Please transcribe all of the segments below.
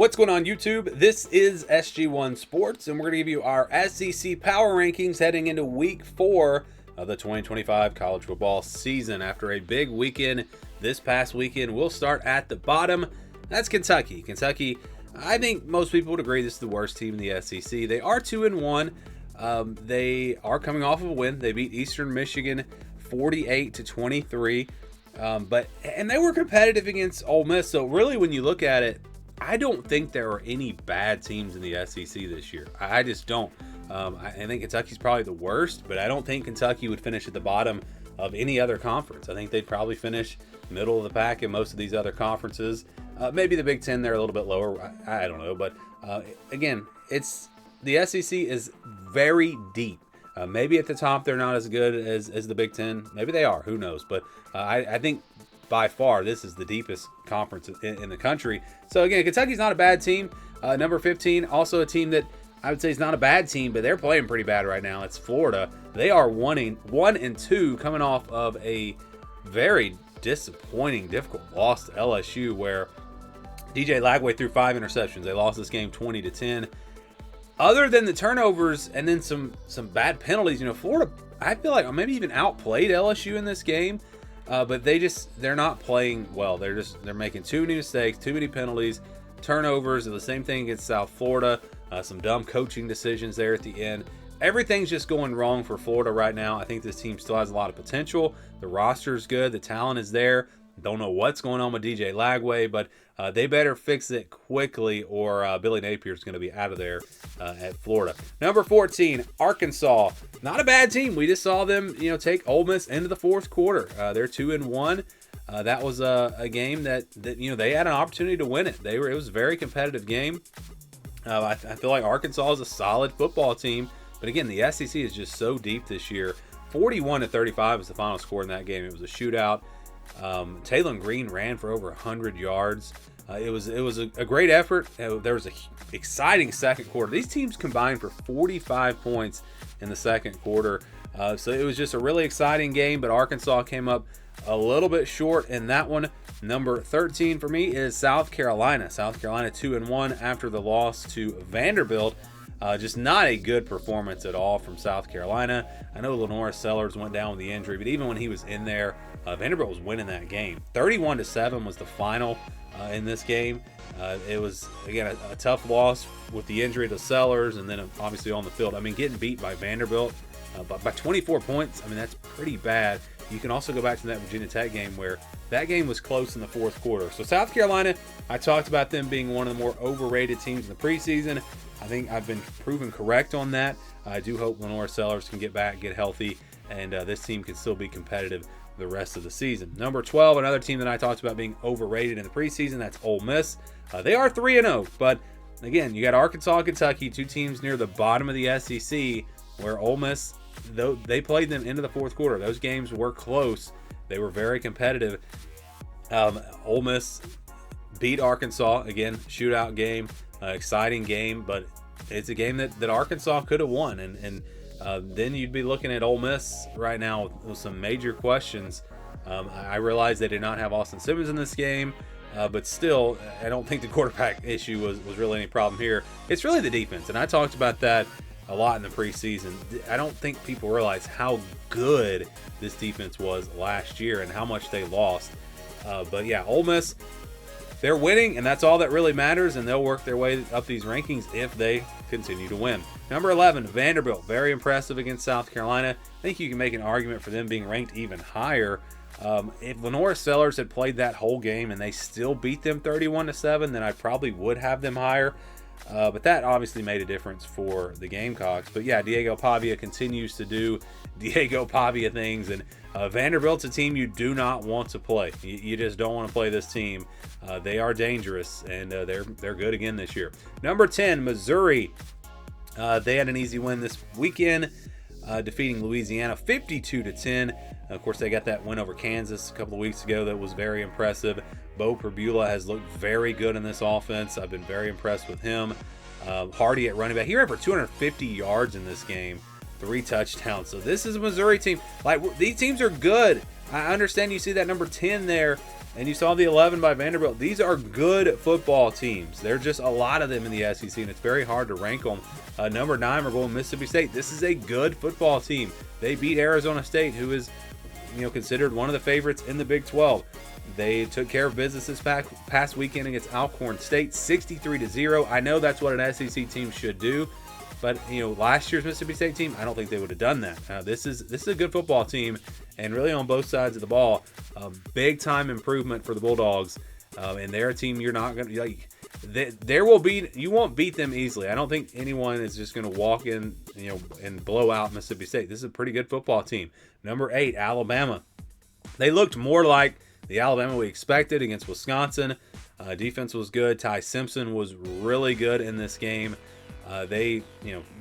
What's going on YouTube? This is SG1 Sports, and we're going to give you our SEC Power Rankings heading into Week 4 of the 2025 college football season. After a big weekend this past weekend, we'll start at the bottom. That's Kentucky. Kentucky, I think most people would agree this is the worst team in the SEC. They are 2-1. They are coming off of a win. They beat Eastern Michigan 48-23. And they were competitive against Ole Miss. So really, when you look at it, I don't think there are any bad teams in the SEC this year. I just don't. I think Kentucky's probably the worst, but I don't think Kentucky would finish at the bottom of any other conference. I think they'd probably finish middle of the pack in most of these other conferences. Maybe the Big Ten, they're a little bit lower. I don't know. But again, the SEC is very deep. Maybe at the top they're not as good as the Big Ten. Maybe they are. Who knows? But I think by far this is the deepest conference in the country. So again, Kentucky's not a bad team. Number 15, also a team that I would say is not a bad team, but they're playing pretty bad right now. It's Florida. They are 1-2, coming off of a very disappointing, difficult loss to LSU, where DJ Lagway threw 5 interceptions. They lost this game 20-10. Other than the turnovers and then some bad penalties, Florida, I feel like maybe even outplayed LSU in this game. But they're not playing well. They're making too many mistakes, too many penalties, turnovers. The same thing against South Florida. Some dumb coaching decisions there at the end. Everything's just going wrong for Florida right now. I think this team still has a lot of potential. The roster is good. The talent is there. Don't know what's going on with DJ Lagway, but they better fix it quickly, or Billy Napier is going to be out of there at Florida. Number 14, Arkansas. Not a bad team. We just saw them, take Ole Miss into the fourth quarter. They're 2-1. That was a game that they had an opportunity to win it. It was a very competitive game. I feel like Arkansas is a solid football team, but again, the SEC is just so deep this year. 41-35 was the final score in that game. It was a shootout. Taylon Green ran for over 100 yards. It was a great effort. There was an exciting second quarter. These teams combined for 45 points in the second quarter. So it was just a really exciting game, but Arkansas came up a little bit short in that one. Number 13 for me is South Carolina. South Carolina 2-1 after the loss to Vanderbilt. Just not a good performance at all from South Carolina. I know Lenore Sellers went down with the injury, but even when he was in there, Vanderbilt was winning that game. 31-7 was the final in this game. It was, again, a tough loss with the injury to Sellers, and then obviously on the field. Getting beat by Vanderbilt but by 24 points, that's pretty bad. You can also go back to that Virginia Tech game where that game was close in the fourth quarter. So South Carolina, I talked about them being one of the more overrated teams in the preseason. I think I've been proven correct on that. I do hope Lenore Sellers can get back, get healthy, and this team can still be competitive the rest of the season. Number 12, another team that I talked about being overrated in the preseason, that's Ole Miss. They are 3-0, but again, you got Arkansas and Kentucky, two teams near the bottom of the SEC, where Ole Miss, though they played them into the fourth quarter. Those games were close. They were very competitive. Ole Miss beat Arkansas. Again, shootout game, exciting game, but it's a game that Arkansas could have won. And then you'd be looking at Ole Miss right now with some major questions. I realize they did not have Austin Simmons in this game, but still, I don't think the quarterback issue was really any problem here. It's really the defense, and I talked about that a lot in the preseason. I don't think people realize how good this defense was last year and how much they lost. But yeah, Ole Miss, they're winning, and that's all that really matters, and they'll work their way up these rankings if they continue to win. Number 11, Vanderbilt, very impressive against South Carolina. I think you can make an argument for them being ranked even higher. If Lenore Sellers had played that whole game and they still beat them 31-7, then I probably would have them higher. But that obviously made a difference for the Gamecocks. But yeah, Diego Pavia continues to do Diego Pavia things, and Vanderbilt's a team you do not want to play. You just don't want to play this team. They are dangerous, and they're good again this year. Number 10, Missouri. They had an easy win this weekend, defeating Louisiana 52-10. Of course, they got that win over Kansas a couple of weeks ago that was very impressive. Bo Perbula has looked very good in this offense. I've been very impressed with him. Hardy at running back. He ran for 250 yards in this game, 3 touchdowns. So this is a Missouri team. These teams are good. I understand you see that number 10 there. and you saw the 11 by Vanderbilt. These are good football teams. There are just a lot of them in the SEC, and it's very hard to rank them. Number 9, we're going Mississippi State. This is a good football team. They beat Arizona State, who is considered one of the favorites in the Big 12. They took care of business this past weekend against Alcorn State, 63-0. I know that's what an SEC team should do, but last year's Mississippi State team, I don't think they would have done that. This is a good football team, and really on both sides of the ball, big time improvement for the Bulldogs. And they're a team you're not going to you won't beat them easily. I don't think anyone is just going to walk in, and blow out Mississippi State. This is a pretty good football team. Number 8, Alabama. They looked more like the Alabama we expected against Wisconsin. Defense was good. Ty Simpson was really good in this game. They,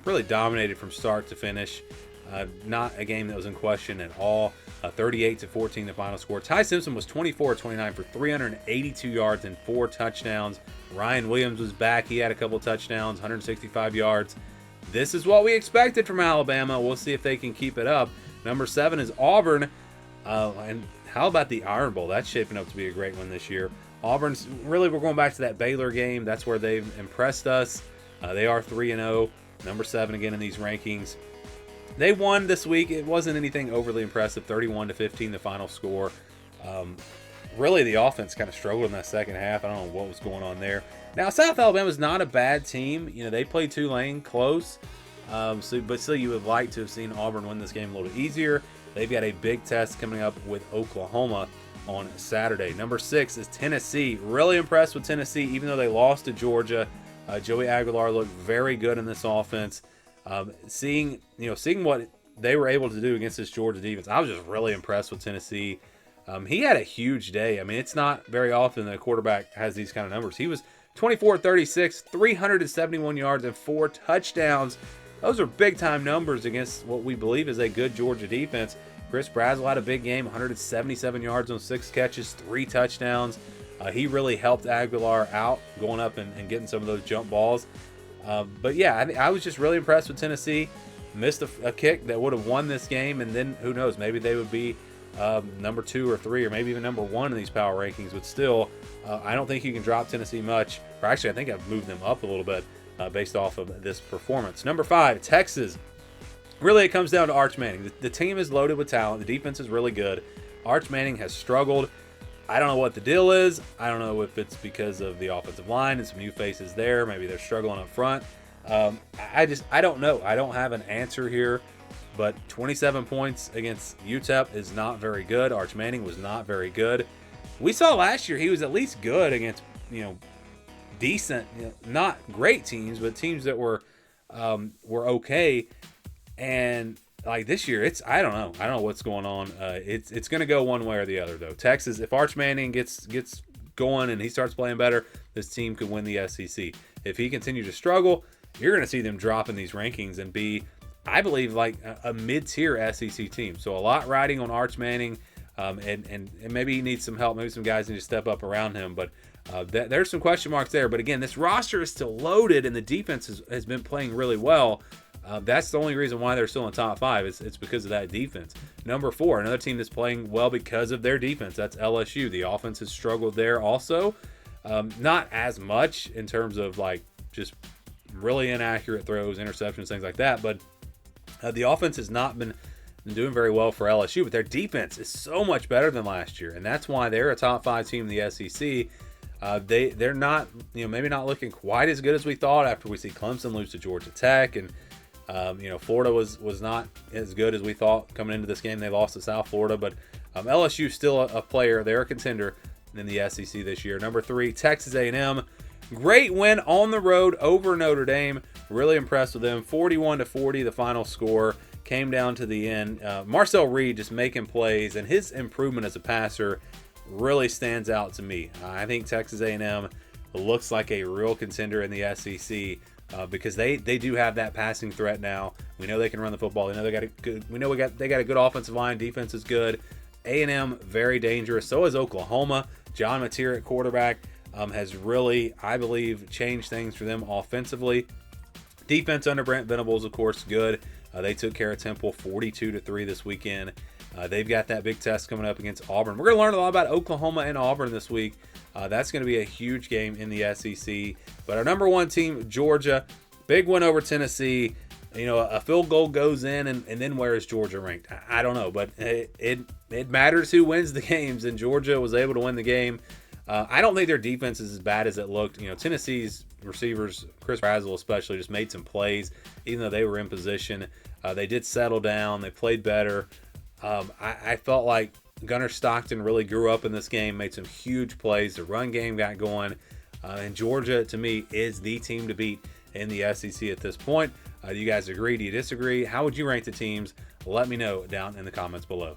really dominated from start to finish. Not a game that was in question at all. 38-14 the final score. Ty Simpson was 24-29 for 382 yards and 4 touchdowns. Ryan Williams was back. He had a couple touchdowns, 165 yards. This is what we expected from Alabama. We'll see if they can keep it up. Number 7 is Auburn. And how about the Iron Bowl? That's shaping up to be a great one this year. Auburn's really, we're going back to that Baylor game. That's where they've impressed us. They are 3-0, number 7 again in these rankings. They won this week. It wasn't anything overly impressive, 31-15 the final score. Really, the offense kind of struggled in that second half. I don't know what was going on there. Now, South Alabama's not a bad team. They played Tulane close. But still, you would like to have seen Auburn win this game a little easier. They've got a big test coming up with Oklahoma on Saturday. Number 6 is Tennessee. Really impressed with Tennessee, even though they lost to Georgia. Joey Aguilar looked very good in this offense. Seeing what they were able to do against this Georgia defense, I was just really impressed with Tennessee. He had a huge day. I mean, it's not very often that a quarterback has these kind of numbers. He was 24-36, 371 yards, and 4 touchdowns. Those are big-time numbers against what we believe is a good Georgia defense. Chris Bradswell had a big game, 177 yards on 6 catches, 3 touchdowns. He really helped Aguilar out going up and getting some of those jump balls. But yeah, I was just really impressed with Tennessee. Missed a kick that would have won this game, and then who knows, maybe they would be number 2 or 3 or maybe even number 1 in these power rankings. But still, I don't think you can drop Tennessee much. Or actually, I think I've moved them up a little bit based off of this performance. Number 5, Texas. Really, it comes down to Arch Manning. The team is loaded with talent. The defense is really good. Arch Manning has struggled. I don't know what the deal is. I don't know if it's because of the offensive line and some new faces there. Maybe they're struggling up front. I don't know. I don't have an answer here. But 27 points against UTEP is not very good. Arch Manning was not very good. We saw last year he was at least good against, decent, not great teams, but teams that were okay. And like this year, I don't know what's going on. It's going to go one way or the other though. Texas, if Arch Manning gets going and he starts playing better, this team could win the SEC. If he continues to struggle, you're going to see them drop in these rankings and be, I believe, like a mid-tier SEC team. So a lot riding on Arch Manning, and maybe he needs some help. Maybe some guys need to step up around him. But there's some question marks there. But again, this roster is still loaded, and the defense has been playing really well. That's the only reason why they're still in top 5. It's because of that defense. Number 4, another team that's playing well because of their defense. That's LSU. The offense has struggled there also. Not as much in terms of like just really inaccurate throws, interceptions, things like that. But the offense has not been doing very well for LSU. But their defense is so much better than last year. And that's why they're a top 5 team in the SEC. They're not, maybe not looking quite as good as we thought after we see Clemson lose to Georgia Tech. And Florida was not as good as we thought coming into this game. They lost to South Florida, but LSU still a player. They're a contender in the SEC this year. Number 3, Texas A&M. Great win on the road over Notre Dame. Really impressed with them. 41-40, the final score. Came down to the end. Marcel Reed just making plays, and his improvement as a passer really stands out to me. I think Texas A&M looks like a real contender in the SEC. Because they do have that passing threat now. We know they can run the football. We know they got a good offensive line. Defense is good. A&M very dangerous. So is Oklahoma. John Mateer at quarterback has really, I believe, changed things for them offensively. Defense under Brent Venables, of course, good. They took care of Temple 42-3 this weekend. They've got that big test coming up against Auburn. We're going to learn a lot about Oklahoma and Auburn this week. That's going to be a huge game in the SEC. But our number one team, Georgia, big win over Tennessee. You know, a field goal goes in, and then where is Georgia ranked? I don't know, but it matters who wins the games, and Georgia was able to win the game. I don't think their defense is as bad as it looked. You know, Tennessee's receivers, Chris Brazzell especially, just made some plays, even though they were in position. They did settle down. They played better. I felt like Gunnar Stockton really grew up in this game, made some huge plays. The run game got going. And Georgia, to me, is the team to beat in the SEC at this point. Do you guys agree? Do you disagree? How would you rank the teams? Let me know down in the comments below.